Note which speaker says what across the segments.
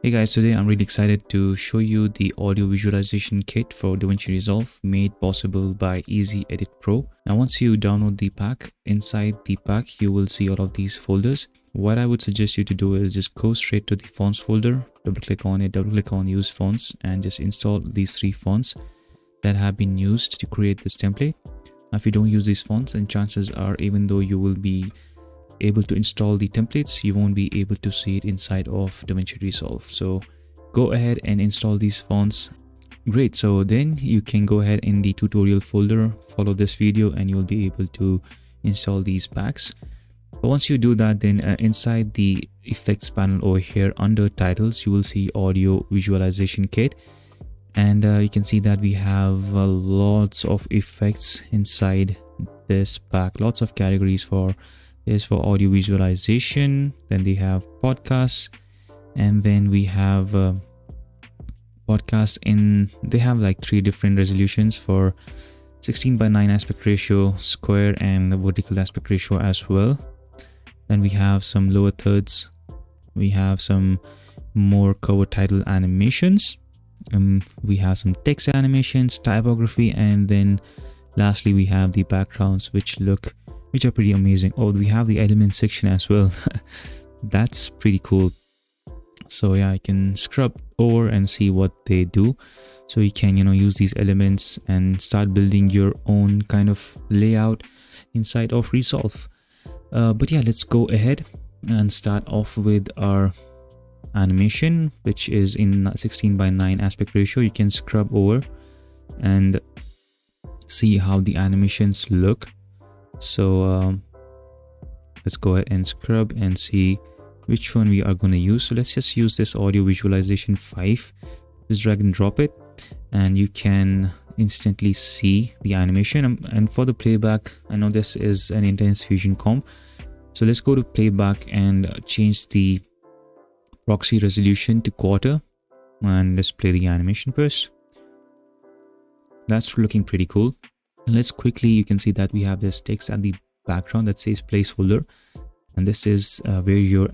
Speaker 1: Hey guys, today I'm really excited to show you the audio visualization kit for DaVinci Resolve made possible by Easy Edit Pro. Now once you download the pack, inside the pack you will see all of these folders. What I would suggest you to do is just go straight to the fonts folder, double click on it, double click on use fonts, and just install these 3 fonts that have been used to create this template. Now if you don't use these fonts, then chances are even though you will be able to install the templates, you won't be able to see it inside of DaVinci Resolve. So go ahead and install these fonts. Great, so then you can go ahead in the tutorial folder, follow this video, and you'll be able to install these packs. But once you do that, then inside the effects panel over here under titles, you will see audio visualization kit, and you can see that we have lots of effects inside this pack, lots of categories for audio visualization. Then they have podcasts, and then we have podcasts they have like 3 different resolutions for 16:9 aspect ratio, square, and the vertical aspect ratio as well. Then we have some lower thirds, we have some more cover title animations, we have some text animations, typography, and then lastly we have the backgrounds which are pretty amazing. Oh, we have the element section as well. That's pretty cool. So yeah, I can scrub over and see what they do. So you can use these elements and start building your own kind of layout inside of Resolve. But yeah, let's go ahead and start off with our animation, which is in 16:9 aspect ratio. You can scrub over and see how the animations look. So let's go ahead and scrub and see which one we are going to use. So let's just use this audio visualization 5. Just drag and drop it, and you can instantly see the animation. And for the playback, I know this is an intense fusion comp, so let's go to playback and change the proxy resolution to quarter, and let's play the animation first. That's looking pretty cool. And let's quickly, you can see that we have this text at the background that says placeholder, and this is where your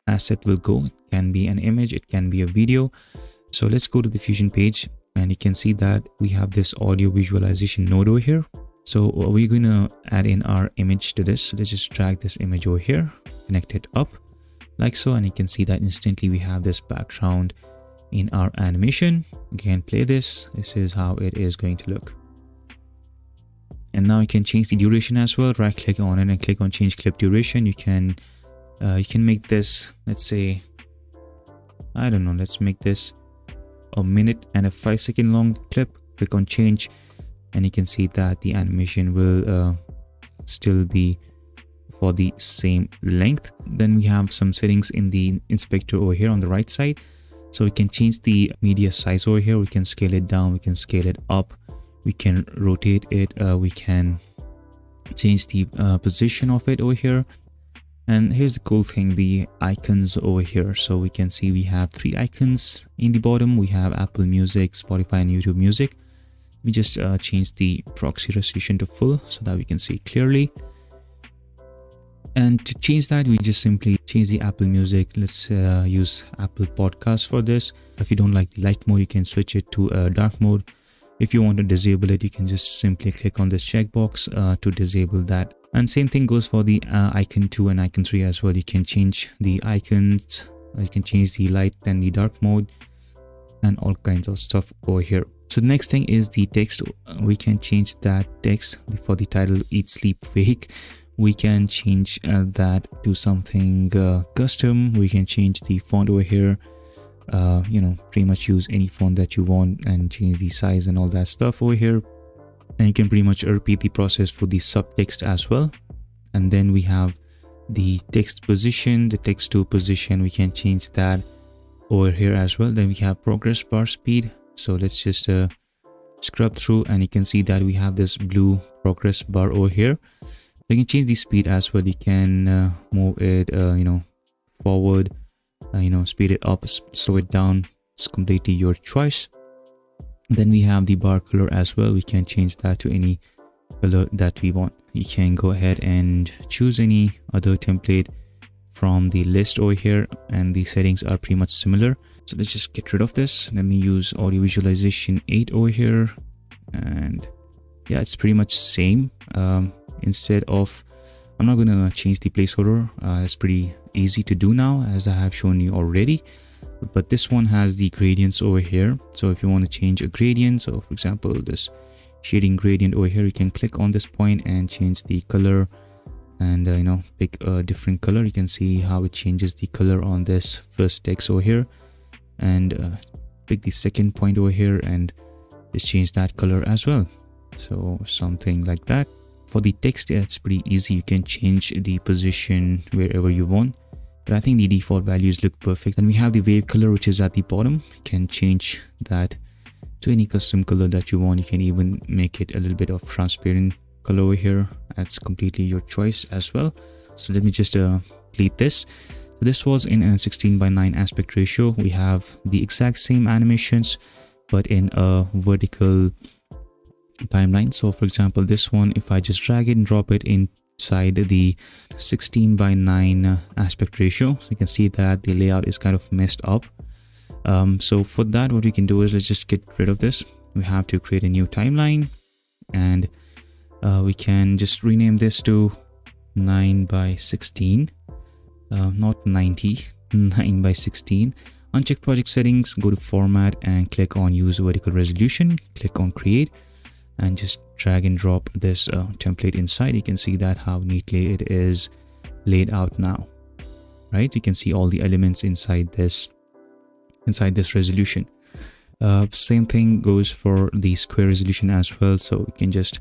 Speaker 1: asset will go. It can be an image, it can be a video. So let's go to the Fusion page, and you can see that we have this audio visualization node over here. So we're going to add in our image to this. So let's just drag this image over here, connect it up like so, and you can see that instantly we have this background in our animation. Again, play this. This is how it is going to look. And now you can change the duration as well. Right click on it and click on change clip duration. You can make this, let's say, I don't know, let's make this a minute and a 5-second long clip. Click on change, and you can see that the animation will still be for the same length. Then we have some settings in the inspector over here on the right side. So we can change the media size over here. We can scale it down, we can scale it up, we can rotate it, we can change the position of it over here. And here's the cool thing, the icons over here. So we can see we have 3 icons in the bottom. We have Apple Music, Spotify, and YouTube Music. We just change the proxy resolution to full so that we can see clearly. And to change that, we just simply change the Apple Music. Let's use Apple Podcasts for this. If you don't like the light mode, you can switch it to dark mode. If you want to disable it, you can just simply click on this checkbox to disable that. And same thing goes for the icon 2 and icon 3 as well. You can change the icons, you can change the light and the dark mode, and all kinds of stuff over here. So the next thing is the text. We can change that text for the title Eat Sleep Wake. We can change that to something custom. We can change the font over here. Pretty much use any font that you want and change the size and all that stuff over here. And you can pretty much repeat the process for the subtext as well. And then we have the text position, the text to position. We can change that over here as well. Then we have progress bar speed. So let's just scrub through, and you can see that we have this blue progress bar over here. You can change the speed as well. You can move it, forward, speed it up, slow it down. It's completely your choice. Then we have the bar color as well. We can change that to any color that we want. You can go ahead and choose any other template from the list over here, and the settings are pretty much similar. So let's just get rid of this. Let me use audio visualization 8 over here. And yeah, it's pretty much same. Instead of, I'm not gonna change the placeholder. It's pretty easy to do now, as I have shown you already. But this one has the gradients over here. So if you want to change a gradient, so for example this shading gradient over here, you can click on this point and change the color, and you know, pick a different color. You can see how it changes the color on this first text over here, and pick the second point over here and just change that color as well. So something like that. For the text, it's pretty easy. You can change the position wherever you want, but I think the default values look perfect. And we have the wave color, which is at the bottom. You can change that to any custom color that you want. You can even make it a little bit of transparent color over here. That's completely your choice as well. So let me just delete this. So this was in a 16:9 aspect ratio. We have the exact same animations, but in a vertical timeline. So for example, this one, if I just drag it and drop it inside the 16:9 aspect ratio, so you can see that the layout is kind of messed up. So for that, what we can do is, let's just get rid of this. We have to create a new timeline, and we can just rename this to 9:16, not 90, 9:16. Uncheck project settings, go to format and click on use vertical resolution, click on create, and just drag and drop this template inside. You can see that how neatly it is laid out now, right? You can see all the elements inside this resolution. Same thing goes for the square resolution as well. So you can just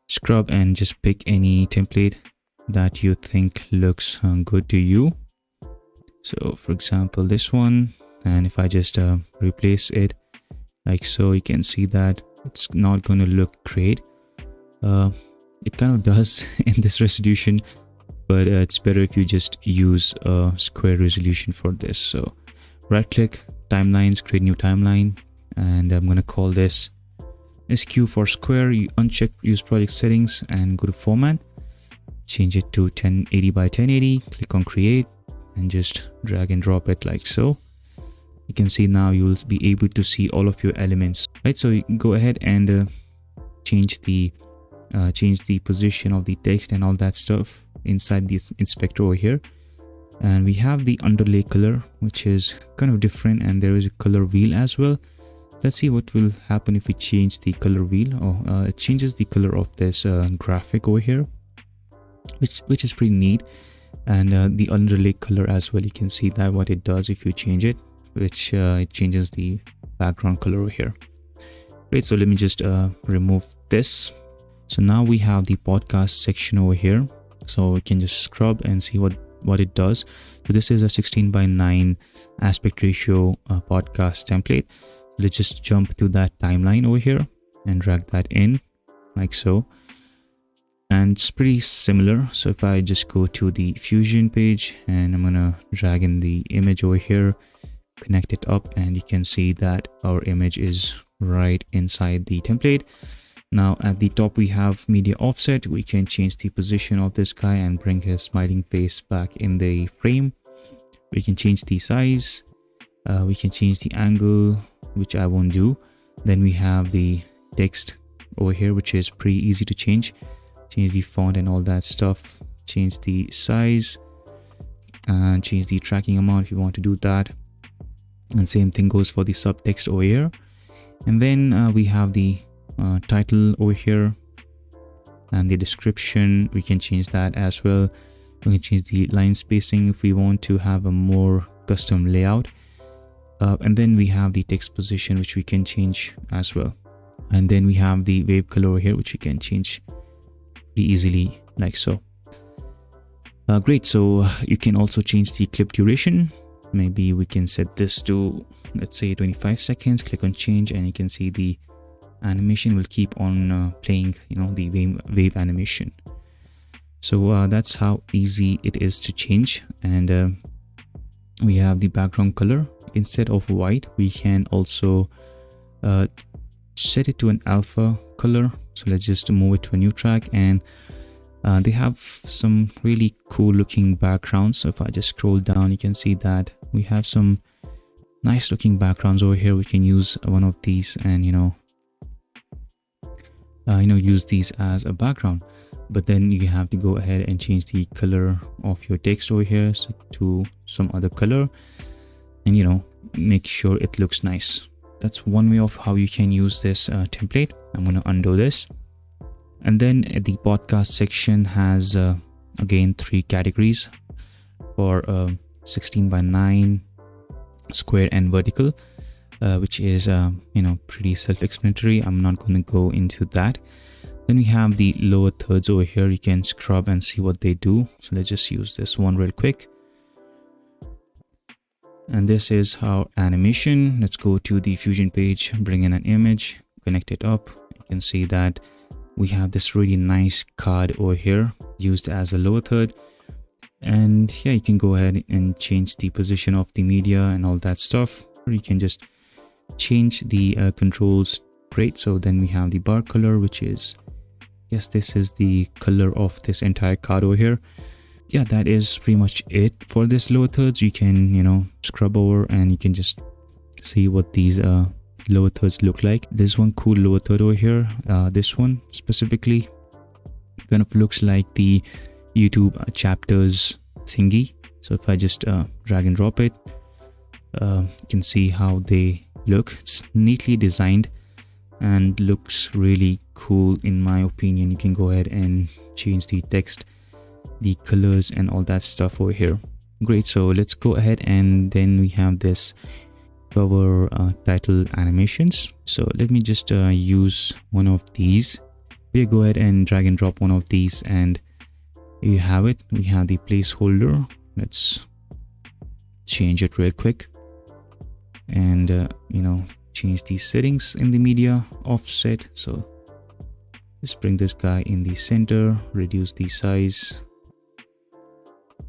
Speaker 1: scrub and just pick any template that you think looks good to you. So for example, this one, and if I just replace it like so, you can see that it's not going to look great. It kind of does in this resolution, but it's better if you just use a square resolution for this. So right click, timelines, create new timeline, and I'm going to call this SQ for square. You uncheck use project settings and go to format, change it to 1080x1080, click on create, and just drag and drop it like so. You can see now you'll be able to see all of your elements, right? So you go ahead and change the position of the text and all that stuff inside this inspector over here. And we have the underlay color, which is kind of different, and there is a color wheel as well. Let's see what will happen if we change the color wheel. It changes the color of this graphic over here, which is pretty neat. And the underlay color as well, you can see that what it does if you change it, which it changes the background color over here. Great, so let me just remove this. So now we have the podcast section over here, so we can just scrub and see what it does. So this is a 16:9 aspect ratio podcast template. Let's just jump to that timeline over here and drag that in like so. And it's pretty similar. So if I just go to the Fusion page, and I'm gonna drag in the image over here, connect it up, and you can see that our image is right inside the template. Now at the top we have media offset. We can change the position of this guy and bring his smiling face back in the frame. We can change the size, we can change the angle, which I won't do. Then we have the text over here, which is pretty easy to change the font and all that stuff, change the size, and change the tracking amount if you want to do that. And same thing goes for the subtext over here. And then we have the title over here, and the description, we can change that as well. We can change the line spacing if we want to have a more custom layout. And then we have the text position, which we can change as well. And then we have the wave color over here, which we can change pretty easily like so. Great, so you can also change the clip duration. Maybe we can set this to, let's say, 25 seconds. Click on change, and you can see the animation will keep on playing, you know, the wave animation. So that's how easy it is to change. And we have the background color. Instead of white, we can also set it to an alpha color. So let's just move it to a new track, and they have some really cool looking backgrounds. So if I just scroll down, you can see that we have some nice looking backgrounds over here. We can use one of these and use these as a background, but then you have to go ahead and change the color of your text over here to some other color, and make sure it looks nice. That's one way of how you can use this template. I'm going to undo this. And then the podcast section has again 3 categories for 16 by 9 square and vertical, which is pretty self-explanatory. I'm not going to go into that. Then we have the lower thirds over here. You can scrub and see what they do. So let's just use this one real quick. And this is our animation. Let's go to the Fusion page, bring in an image, connect it up. You can see that we have this really nice card over here used as a lower third. And yeah, you can go ahead and change the position of the media and all that stuff, or you can just change the controls. Great. So then we have the bar color, which is, yes, this is the color of this entire card over here. Yeah, that is pretty much it for this lower thirds. You can scrub over and you can just see what these lower thirds look like. There's one cool lower third over here. This one specifically kind of looks like the YouTube chapters thingy. So if I just drag and drop it, you can see how they look. It's neatly designed and looks really cool in my opinion. You can go ahead and change the text, the colors and all that stuff over here. Great. So let's go ahead, and then we have this cover title animations. So let me just use one of these. We go ahead and drag and drop one of these, and you have it. We have the placeholder. Let's change it real quick, and change these settings in the media offset. So let's bring this guy in the center, reduce the size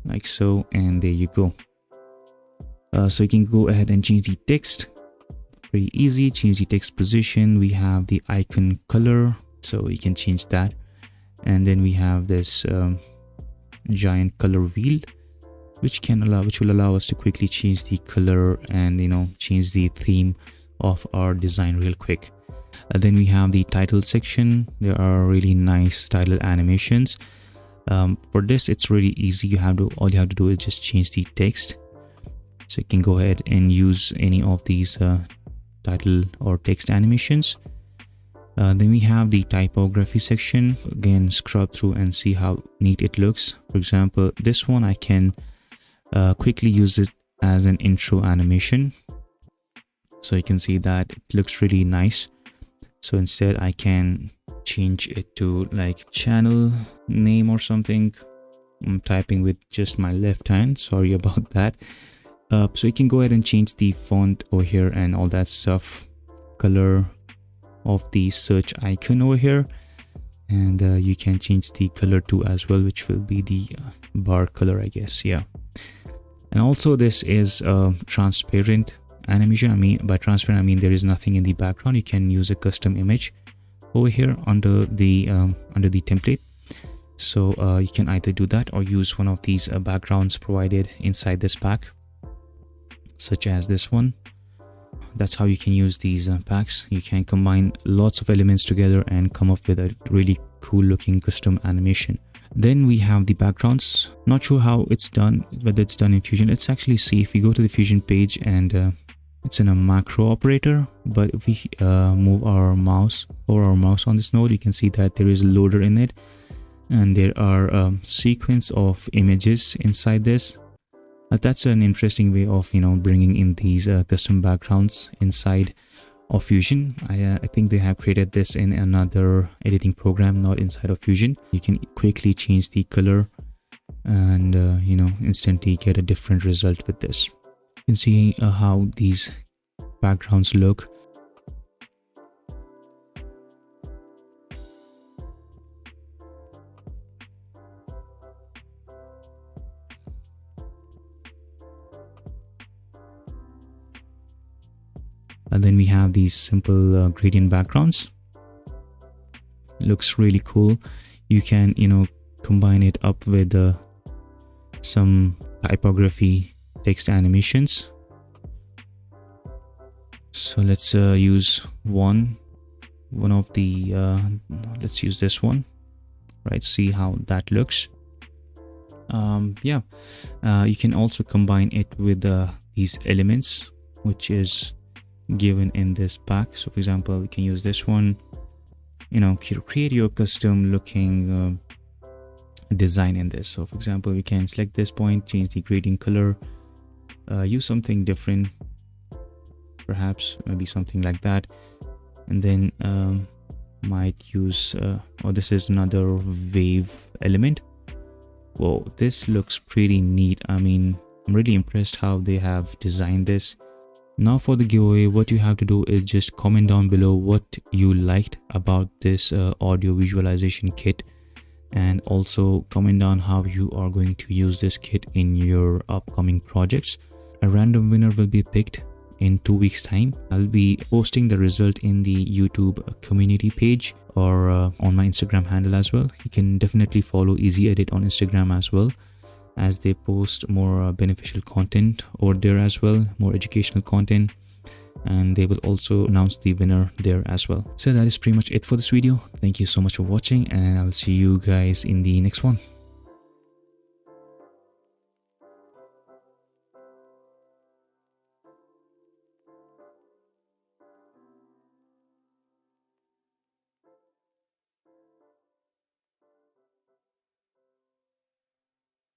Speaker 1: like so, and there you go. So you can go ahead and change the text. Pretty easy. Change the text position. We have the icon color, so you can change that. And then we have this giant color wheel, which will allow us to quickly change the color and change the theme of our design real quick. Then we have the title section. There are really nice title animations. For this, it's really easy. All you have to do is just change the text. So you can go ahead and use any of these title or text animations. Then we have the typography section. Again, scrub through and see how neat it looks. For example, this one I can quickly use it as an intro animation. So you can see that it looks really nice. So instead I can change it to like channel name or something. I'm typing with just my left hand, sorry about that. So you can go ahead and change the font over here and all that stuff, color of the search icon over here, and you can change the color too as well, which will be the bar color, I guess. Yeah. And also this is transparent animation. By transparent I mean there is nothing in the background. You can use a custom image over here under the template. So you can either do that or use one of these backgrounds provided inside this pack, such as this one. That's how you can use these packs. You can combine lots of elements together and come up with a really cool looking custom animation. Then we have the backgrounds. Not sure how it's done, whether it's done in Fusion. Let's actually see. If we go to the Fusion page, and it's in a macro operator, but if we move our mouse on this node, you can see that there is a loader in it, and there are a sequence of images inside this. That's an interesting way of bringing in these custom backgrounds inside of Fusion. I think they have created this in another editing program, not inside of Fusion. You can quickly change the color and instantly get a different result with this. You can see how these backgrounds look. And then we have these simple gradient backgrounds. Looks really cool. You can combine it up with some typography text animations. So let's use one of the let's use this one, right? See how that looks. Yeah, you can also combine it with these elements which is given in this pack. So for example, you can use this one, you know, create your custom looking design in this. So for example, we can select this point, change the gradient color, use something different, perhaps maybe something like that, and then might use oh, this is another wave element. Whoa, this looks pretty neat. I mean, I'm really impressed how they have designed this. Now for the giveaway, what you have to do is just comment down below what you liked about this audio visualization kit, and also comment down how you are going to use this kit in your upcoming projects. A random winner will be picked in 2 weeks time. I'll be posting the result in the YouTube community page or on my Instagram handle as well. You can definitely follow Easy Edit on Instagram as well, as they post more beneficial content over there as well, more educational content, and they will also announce the winner there as well. So that is pretty much it for this video. Thank you so much for watching, and I'll see you guys in the next one.